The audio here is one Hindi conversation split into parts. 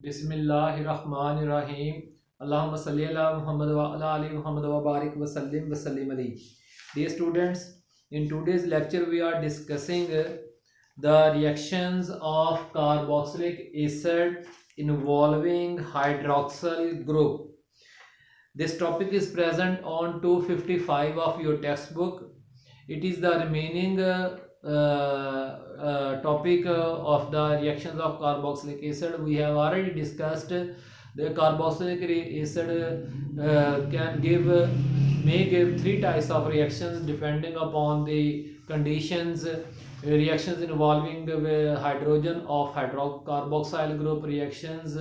बिस्मिल्लाहिर्रहमानिर्रहीम। अल्लाहुम्मा सल्ली अला मुहम्मद व अला आलि मुहम्मद व बारिक वसल्लिम अलैहि। Dear students, in today's lecture we are discussing the reactions of carboxylic acid involving hydroxyl group. This topic is present on 255 of your textbook. It is the remaining topic of the reactions of carboxylic acid. We have already discussed the carboxylic acid may give three types of reactions depending upon the conditions. Reactions involving hydrogen of hydrocarboxyl group, reactions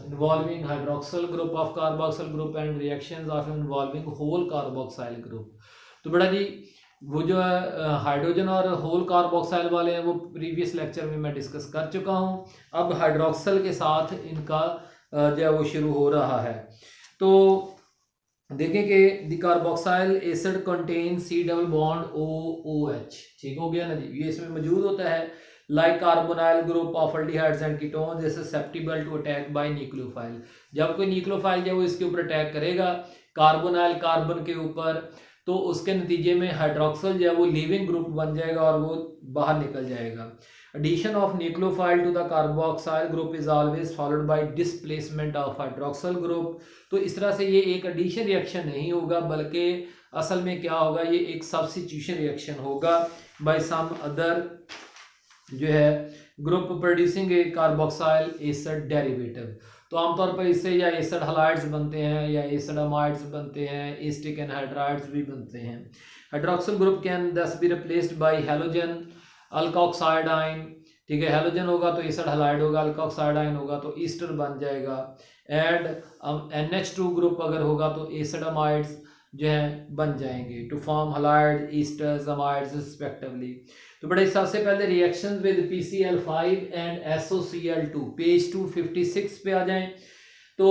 involving hydroxyl group of carboxyl group, and reactions of involving whole carboxyl group. तो बड़ा जी वो जो है हाइड्रोजन और होल कार्बोक्साइल वाले हैं वो प्रीवियस लेक्चर में मैं डिस्कस कर चुका हूँ। अब हाइड्रोक्सल के साथ इनका जो है वो शुरू हो रहा है। तो देखें कि the carboxyl acid contain C double bond OOH। ठीक हो गया ना जी, ये इसमें मौजूद होता है। Like carbonyl group of aldehydes and ketones is susceptible to attack by nucleophile. जब कोई न्यूक्लियोफाइल जो है वो इसके ऊपर अटैक करेगा कार्बोनाइल कार्बन के ऊपर, तो उसके नतीजे में हाइड्रोक्सल जो है वो लीविंग ग्रुप बन जाएगा और वो बाहर निकल जाएगा। Addition of nucleophile to the carboxyl group is always followed by displacement of hydroxyl group. तो इस तरह से ये एक एडिशन रिएक्शन नहीं होगा, बल्कि असल में क्या होगा, ये एक सब्स्टिट्यूशन रिएक्शन होगा बाय सम अदर जो है ग्रुप प्रोड्यूसिंग ए कार्बोक्साइल एसिड डेरिवेटिव। तो आमतौर पर इससे या एसिड हलाइड्स बनते हैं या एसिड अमाइड्स बनते हैं, एसिटिक एनहाइड्राइड्स भी बनते हैं। हाइड्रोक्सिल ग्रुप कैन दस be replaced by halogen alkoxide ion. ठीक है, हैलोजन होगा तो एसिड हलाइड होगा, अल्कोक्साइड आयन होगा तो ईस्टर बन जाएगा। एंड NH2 ग्रुप अगर होगा तो एसिड अमाइड्स जो है बन जाएंगे to form halide esters amides respectively. तो बड़े सबसे पहले reactions with PCl5 and SOCl2, page 256 पे आ जाएं। तो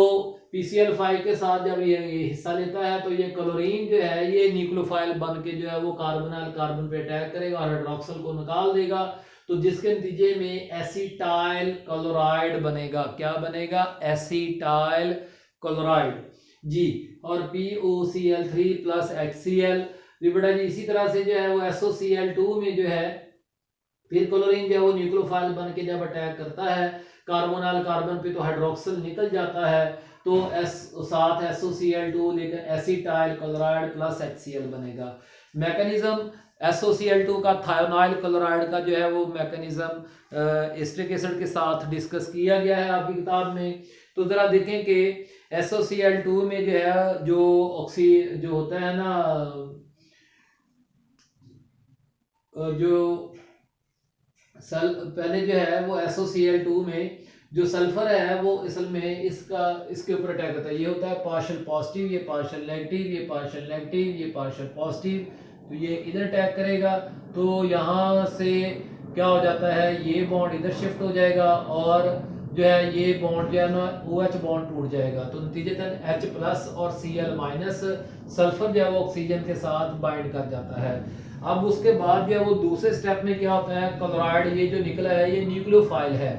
PCl5 के साथ जब ये हिस्सा लेता है तो ये क्लोरीन जो है ये न्यूक्लियोफाइल बन के जो है वो कार्बोनाइल कार्बन पे अटैक करेगा और हाइड्रोक्सल को निकाल देगा, तो जिसके नतीजे में एसिटाइल क्लोराइड बनेगा। क्या बनेगा? एसिटाइल क्लोराइड जी। और POCl3 प्लस HCl बेटा जी। इसी तरह से जो है वो SOCl2 में जो है फिर क्लोरीन जो है वो न्यूक्लियोफाइल बन के जब अटैक करता है कार्बोनाइल कार्बन पे तो हाइड्रोक्सिल निकल जाता है, तो साथ SOCl2 लेकर एसिटाइल क्लोराइड प्लस HCl बनेगा। मैकेनिज्म SOCl2 का थायोनाइल क्लोराइड का जो है वो मैकेनिज्म एस्टिक एसिड के साथ डिस्कस किया गया है आपकी किताब में। तो जरा देखें कि SOCl2 में जो है जो होता है ना, जो पहले जो है वो SOCl2 में जो सल्फर है वो असल में इसके ऊपर अटैक होता है। ये होता है पार्शियल पॉजिटिव, ये पार्शियल नेगेटिव, ये पार्शियल नेगेटिव, ये पार्शियल पॉजिटिव। तो ये इधर अटैक करेगा तो यहाँ से क्या हो जाता है, ये बॉन्ड इधर शिफ्ट हो जाएगा और जो है ये बॉन्ड जो है ना OH बॉन्ड टूट जाएगा। तो नतीजतन H प्लस और Cl माइनस सल्फर जो है वो ऑक्सीजन के साथ बाइंड कर जाता है। अब उसके बाद जो है वो दूसरे स्टेप में क्या होता है, क्लोराइड ये जो निकला है ये न्यूक्लियोफाइल है।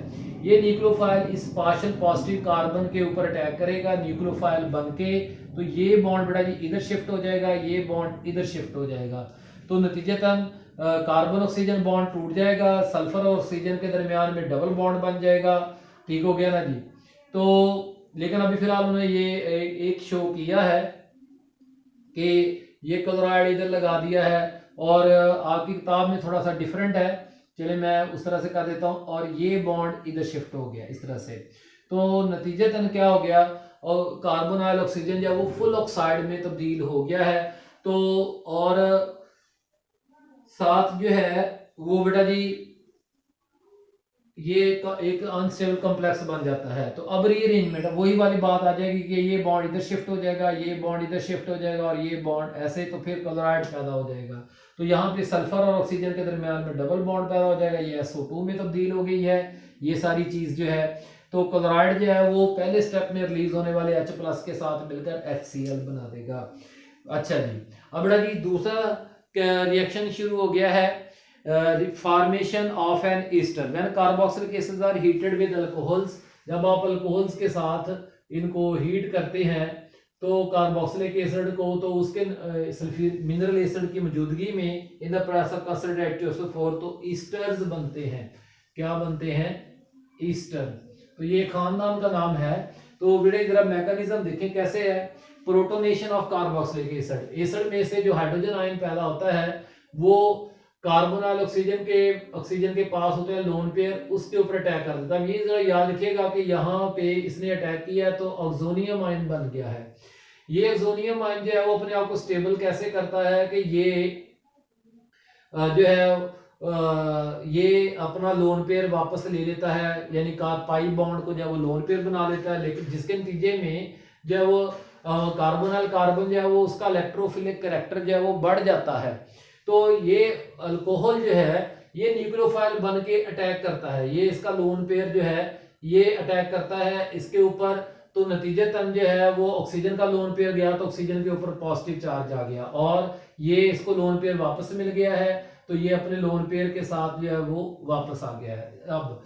ये न्यूक्लियोफाइल इस पार्शियल पॉजिटिव कार्बन के ऊपर अटैक करेगा न्यूक्लियोफाइल बन के, तो ये बॉन्ड बेटा जी इधर शिफ्ट हो जाएगा, ये बॉन्ड इधर शिफ्ट हो जाएगा। तो नतीजतन कार्बन ऑक्सीजन बॉन्ड टूट जाएगा, सल्फर और ऑक्सीजन के दरमियान में डबल बॉन्ड बन जाएगा। ठीक हो गया ना जी। तो लेकिन अभी फिलहाल उन्होंने ये एक शो किया है कि ये क्लोराइड इधर लगा दिया है और आपकी किताब में थोड़ा सा डिफरेंट है। चलिए मैं उस तरह से कर देता हूँ, और ये बॉन्ड इधर शिफ्ट हो गया इस तरह से। तो नतीजतन क्या हो गया, और कार्बोनाइल ऑक्सीजन जो है वो फुल ऑक्साइड में तब्दील हो गया है। तो और साथ जो है वो बेटा जी ये एक अनस्टेबल कॉम्प्लेक्स बन जाता है। तो अब रीअरेंजमेंट वही वाली बात आ जाएगी कि ये बॉन्ड इधर शिफ्ट हो जाएगा, ये बॉन्ड इधर शिफ्ट हो जाएगा और ये बॉन्ड ऐसे, तो फिर क्लोराइड पैदा हो जाएगा। तो यहाँ पे सल्फर और ऑक्सीजन के दरमियान में डबल बॉन्ड पैदा हो जाएगा, ये SO2 में तब्दील हो गई है ये सारी चीज जो है। तो क्लोराइड जो है वो पहले स्टेप में रिलीज होने वाले H प्लस के साथ मिलकर HCl बना देगा। अच्छा जी, अब बेटा जी दूसरा रिएक्शन शुरू हो गया है formation of an ester when carboxylic acids are heated with alcohols, जब आप अल्कोहल्स के साथ इनको हीट करते हैं तो कार्बोक्सिलिक एसिड को, तो उसके सल्फ्यूरिक मिनरल एसिड की मौजूदगी में in the presence of concentrated H2SO4 तो ईस्टर्स बनते हैं। क्या बनते हैं? ईस्टर। तो ये खानदान का नाम है। तो बेटे जरा मैकेनिज्म देखें कैसे है। Protonation of carboxylic acid, acid में से जो हाइड्रोजन आयन पैदा होता है वो कार्बोनाइल ऑक्सीजन के पास होते हैं लोन पेयर, उसके ऊपर अटैक कर देता है। ये जरा याद रखिएगा कि यहाँ पे इसने अटैक किया तो ऑक्सोनियम आयन बन गया है। ये ऑक्सोनियम आयन जो है वो अपने आप को स्टेबल कैसे करता है कि ये जो है ये अपना लोन पेयर वापस ले लेता है, यानी पाई बॉन्ड को जो है वो लोन पेयर बना लेता है, लेकिन जिसके नतीजे में जो है वो कार्बोनाइल कार्बन जो है वो उसका इलेक्ट्रोफिलिक कैरेक्टर जो है वो बढ़ जाता है। तो ये अल्कोहल जो है ये न्यूक्लियोफाइल बन के अटैक करता है, ये इसका लोन पेयर जो है ये अटैक करता है इसके ऊपर। तो नतीजतन जो है वो ऑक्सीजन का लोन पेयर गया तो ऑक्सीजन के ऊपर पॉजिटिव चार्ज आ गया और ये इसको लोन पेयर वापस मिल गया है, तो ये अपने लोन पेयर के साथ जो है वो वापस आ गया है। अब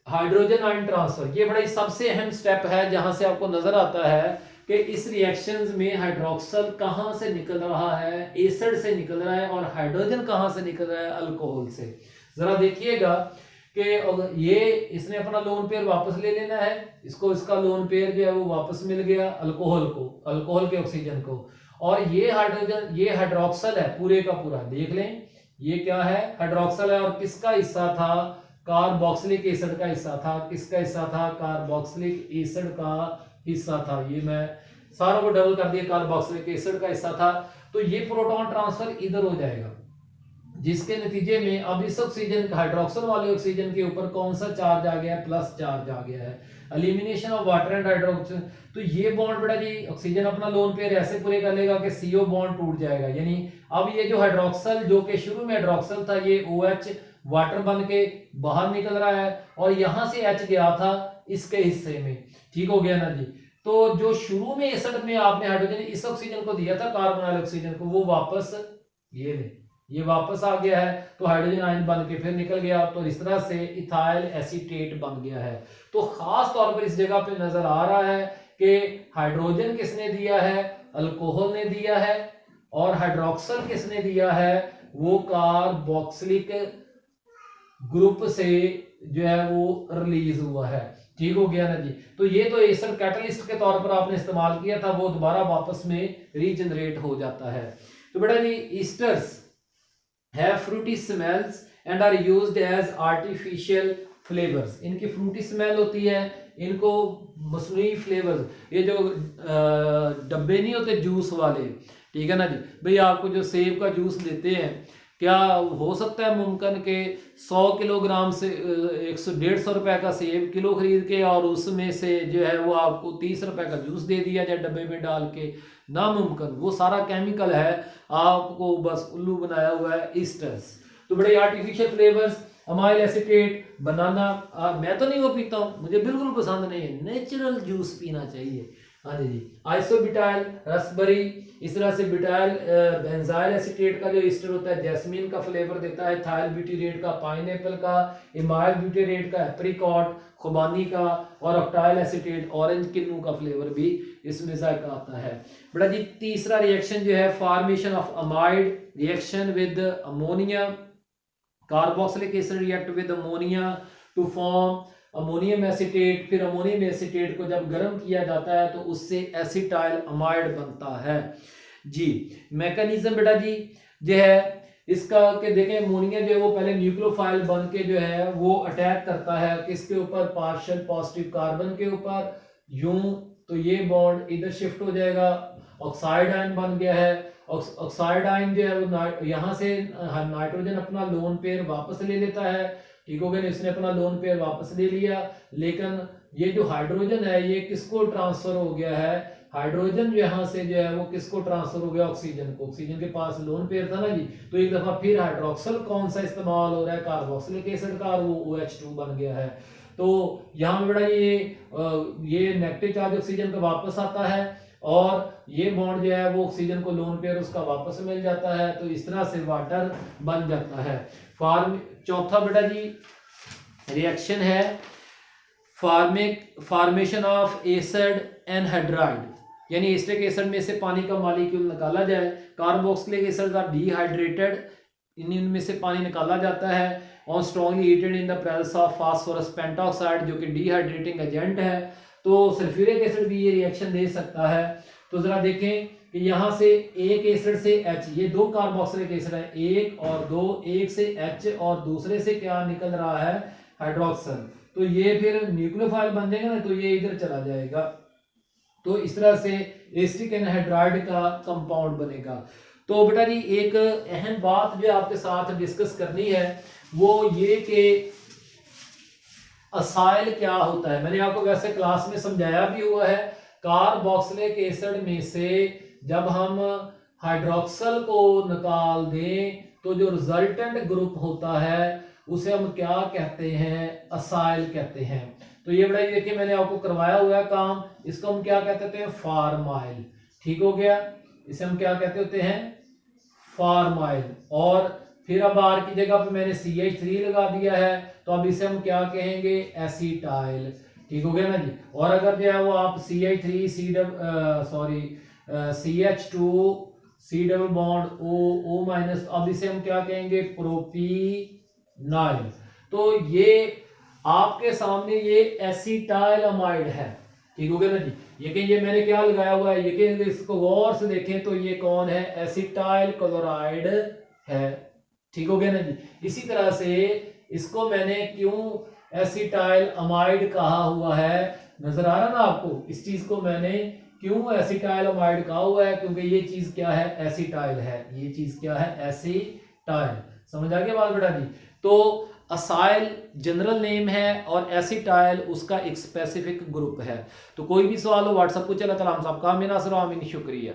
हाइड्रोजन आयन ट्रांसफर, ये बड़ा सबसे अहम स्टेप है जहां से आपको नजर आता है कि इस रिएक्शंस में हाइड्रोक्सल कहां से निकल रहा है, एसिड से निकल रहा है, और हाइड्रोजन कहां से निकल रहा है, अल्कोहल से। जरा देखिएगा कि ये इसने अपना लोन पेयर वापस ले लेना है, इसको इसका लोन पेयर जो है वो वापस मिल गया अल्कोहल को, अल्कोहल के ऑक्सीजन को, और ये हाइड्रोजन ये हाइड्रोक्सल है पूरे का पूरा। देख लें ये क्या है, हाइड्रोक्सल है, और किसका हिस्सा था, कार्बोक्सिलिक एसिड का हिस्सा था। किसका हिस्सा था, कार्बोक्सिलिक एसिड का हिस्सा था। ये मैं सारों को डबल कर दिया, कार्बोक्सिलिक एसिड का हिस्सा था। तो ये प्रोटॉन ट्रांसफर इधर हो जाएगा, जिसके नतीजे में अब इस ऑक्सीजन हाइड्रोक्सल वाले ऑक्सीजन के ऊपर कौन सा चार्ज आ गया है, प्लस चार्ज आ गया है। Elimination of water and hydroxyl, तो ये बॉन्ड बेटा जी ऑक्सीजन अपना लोन पेयर ऐसे पूरे कर लेगा कि CO बॉन्ड टूट जाएगा, यानी अब ये जो हाइड्रोक्सल जो कि शुरू में हाइड्रोक्सल था ये OH वाटर बन के बाहर निकल रहा है, और यहां से H गया था इसके हिस्से में। ठीक हो गया ना जी। तो जो शुरू में एसिड में आपने हाइड्रोजन इस ऑक्सीजन को दिया था, कार्बोनाइल ऑक्सीजन को, वो वापस ये वापस आ गया है, तो हाइड्रोजन आयन बन के फिर निकल गया, तो इस तरह से इथाइल एसीटेट बन गया है। तो खास तौर पर इस जगह पे नजर आ रहा है कि हाइड्रोजन किसने दिया है, अल्कोहल ने दिया है, और हाइड्रोक्सल किसने दिया है, वो कार्बोक्सिलिक ग्रुप से जो है वो रिलीज हुआ है। ठीक हो गया ना जी। तो ये तो एसिड कैटलिस्ट के तौर पर आपने इस्तेमाल किया था, वो दोबारा वापस में रीजनरेट हो जाता है। तो बेटा जी esters have fruity smells and are used as artificial flavors, इनकी फ्रूटी स्मेल होती है, इनको मसनूई फ्लेवर्स, ये जो डब्बे नहीं होते जूस वाले, ठीक है ना जी, भाई आपको जो सेब का जूस देते हैं, क्या हो सकता है मुमकिन के 100 किलोग्राम से 150 रुपए का सेब किलो खरीद के और उसमें से जो है वो आपको 30 रुपए का जूस दे दिया जाए डब्बे में डाल के? नामुमकिन, वो सारा केमिकल है, आपको बस उल्लू बनाया हुआ है ईस्टर्स। तो बड़े आर्टिफिशियल फ्लेवर्स, अमाइल एसीटेट, बनाना, मैं तो नहीं वो पीता हूँ, मुझे बिल्कुल पसंद नहीं है, नेचुरल जूस पीना चाहिए। हाँ जी, आइसोब्यूटाइल रसबेरी, इस तरह से ब्यूटाइल बेंजाइल एसीटेट का जो ईस्टर होता है जैस्मीन का फ्लेवर देता है, थाइल ब्यूटेरेट का पाइनएप्पल का, इमाइल ब्यूटेरेट का एप्रिकॉट, खुबानी का, और ऑक्टाइल एसीटेट ऑरेंज किन्नू का फ्लेवर भी इसमें जायका आता है। बेटा जी तीसरा रिएक्शन जो है formation of amide reaction with ammonia, carboxylic acid react with ammonia to form ammonium acetate, फिर अमोनियम एसीटेट को जब गर्म किया जाता है तो उससे एसिटाइल अमाइड बनता है जी। मैकेनिज्म बेटा जी जो है इसका कि देखें अमोनिया जो है वो पहले न्यूक्लियोफाइल बन के जो है वो अटैक करता है किसके ऊपर, पार्शियल पॉजिटिव कार्बन के ऊपर, यूं तो ये बॉन्ड इधर शिफ्ट हो जाएगा, ऑक्साइड आयन बन गया है, ऑक्साइड आयन जो है वो यहाँ से नाइट्रोजन अपना लोन पेयर वापस ले लेता है, ठीक हो गया, इसने अपना लोन पेयर वापस ले लिया, लेकिन ये जो हाइड्रोजन है ये किसको ट्रांसफर हो गया है, हाइड्रोजन जो यहाँ से जो है वो किसको ट्रांसफर हो गया, ऑक्सीजन को, ऑक्सीजन के पास लोन पेयर था ना जी, तो एक दफा फिर हाइड्रोक्सल कौन सा इस्तेमाल हो रहा है, कार्बोक्सिलिक एसिड का, और वो OH2 बन गया है। तो यहाँ पे बड़ा ये नेगेटिव चार्ज ऑक्सीजन का वापस आता है, और ये बॉन्ड जो है वो ऑक्सीजन को लोन पेयर उसका वापस मिल जाता है, तो इस तरह से वाटर बन जाता है। चौथा बेटा जी रिएक्शन है फॉर्मेशन ऑफ एसिड एनहाइड्राइड, यानी एसिटिक एसिड में से पानी का मॉलिक्यूल निकाला जाए। कार्बोक्सिलिक एसिड आर डिहाइड्रेटेड, इनमें से पानी निकाला जाता है और strongly heated in the presence of phosphorus pentoxide जो कि डिहाइड्रेटिंग एजेंट है। तो सल्फ्यूरिक एसिड भी ये रिएक्शन दे सकता है। तो जरा देखें कि यहाँ से एक एसिड से H, ये दो कार्बोक्सिलिक एसिड है, एक और दो, एक से H और दूसरे से क्या निकल रहा है हाइड्रोक्सल, तो ये फिर न्यूक्लियोफाइल बन जाएगा ना, तो ये इधर चला जाएगा। तो इस तरह से एसिटिक एनहाइड्राइड का कंपाउंड बनेगा। तो बेटा जी एक अहम बात जो आपके साथ डिस्कस करनी है वो ये कि असाइल क्या होता है। मैंने आपको वैसे क्लास में समझाया भी हुआ है। कार्बोक्सिलिक एसिड में से जब हम हाइड्रोक्सल को निकाल दें तो जो रिजल्टेंट ग्रुप होता है उसे हम क्या कहते हैं, असाइल कहते हैं। तो ये बड़ा देखिए मैंने आपको करवाया हुआ है काम, इसको हम क्या कहते हैं, फार्माइल। ठीक हो गया, इसे हम क्या कहते होते हैं, फार्माइल। और फिर अब आर की जगह पे मैंने CH3 लगा दिया है, तो अब इसे हम क्या कहेंगे, एसीटाइल। ठीक हो गया ना जी। और अगर जो है वो आप CH3 CH2 C double bond O minus, अब इसे हम क्या कहेंगे, प्रोपीनाइल। तो ये आपके सामने ये एसीटाइल अमाइड है। ठीक हो गया ना जी। ये मैंने क्या लगाया हुआ है, ये इसको गौर से देखें तो ये कौन है, एसीटाइल क्लोराइड है। ठीक हो गया ना जी। इसी तरह से इसको मैंने क्यों एसीटाइल अमाइड कहा हुआ है, नजर आ रहा ना आपको, इस चीज को मैंने क्यों एसीटाइल अमाइड कहा हुआ है, क्योंकि ये चीज क्या है, एसीटाइल है। ये चीज क्या है, एसीटाइल। समझ आ गया बात बेटा जी। तो असाइल जनरल नेम है और एसीटाइल उसका एक स्पेसिफिक ग्रुप है। तो कोई भी सवाल हो व्हाट्सएप को चला, कलाम साहब का, मेरा शुक्रिया।